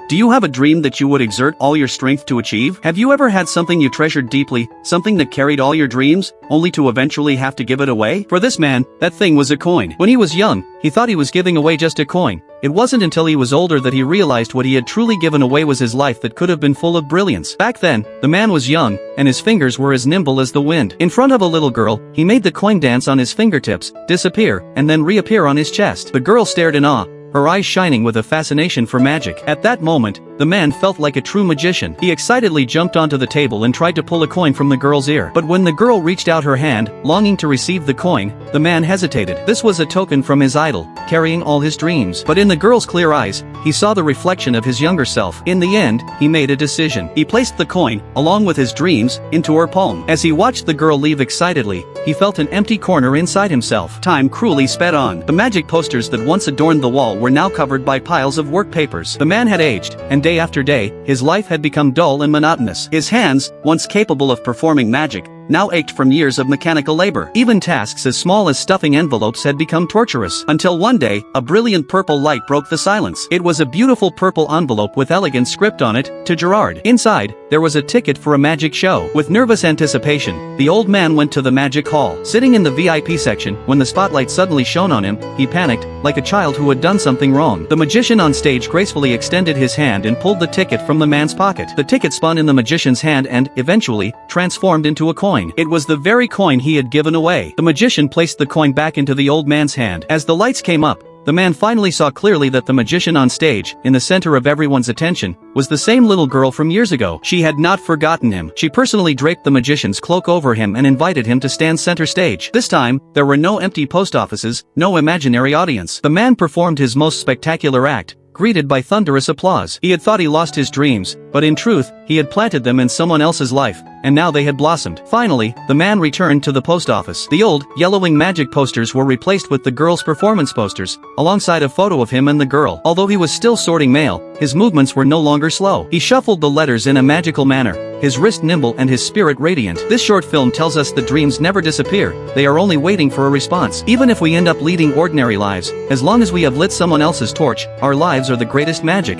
Do you have a dream that you would exert all your strength to achieve? Have you ever had something you treasured deeply, something that carried all your dreams, only to eventually have to give it away? For this man, that thing was a coin. When he was young, he thought he was giving away just a coin. It wasn't until he was older that he realized what he had truly given away was his life that could have been full of brilliance. Back then, the man was young, and his fingers were as nimble as the wind. In front of a little girl, he made the coin dance on his fingertips, disappear, and then reappear on his chest. The girl stared in awe, her eyes shining with a fascination for magic. At that moment, the man felt like a true magician. He excitedly jumped onto the table and tried to pull a coin from the girl's ear. But when the girl reached out her hand, longing to receive the coin, the man hesitated. This was a token from his idol, carrying all his dreams. But in the girl's clear eyes, he saw the reflection of his younger self. In the end, he made a decision. He placed the coin, along with his dreams, into her palm. As he watched the girl leave excitedly, he felt an empty corner inside himself. Time cruelly sped on. The magic posters that once adorned the wall were now covered by piles of work papers. The man had aged, and day after day, his life had become dull and monotonous. His hands, once capable of performing magic, now ached from years of mechanical labor. Even tasks as small as stuffing envelopes had become torturous. Until one day, a brilliant purple light broke the silence. It was a beautiful purple envelope with elegant script on it, to Gerard. Inside, there was a ticket for a magic show. With nervous anticipation, the old man went to the magic hall. Sitting in the VIP section, when the spotlight suddenly shone on him, he panicked, like a child who had done something wrong. The magician on stage gracefully extended his hand and pulled the ticket from the man's pocket. The ticket spun in the magician's hand and, eventually, transformed into a coin. It was the very coin he had given away. The magician placed the coin back into the old man's hand. As the lights came up, the man finally saw clearly that the magician on stage, in the center of everyone's attention, was the same little girl from years ago. She had not forgotten him. She personally draped the magician's cloak over him and invited him to stand center stage. This time, there were no empty post offices, no imaginary audience. The man performed his most spectacular act, greeted by thunderous applause. He had thought he lost his dreams, but in truth, he had planted them in someone else's life, and now they had blossomed. Finally, the man returned to the post office. The old, yellowing magic posters were replaced with the girl's performance posters, alongside a photo of him and the girl. Although he was still sorting mail, his movements were no longer slow. He shuffled the letters in a magical manner, his wrist nimble and his spirit radiant. This short film tells us that dreams never disappear, they are only waiting for a response. Even if we end up leading ordinary lives, as long as we have lit someone else's torch, our lives are the greatest magic.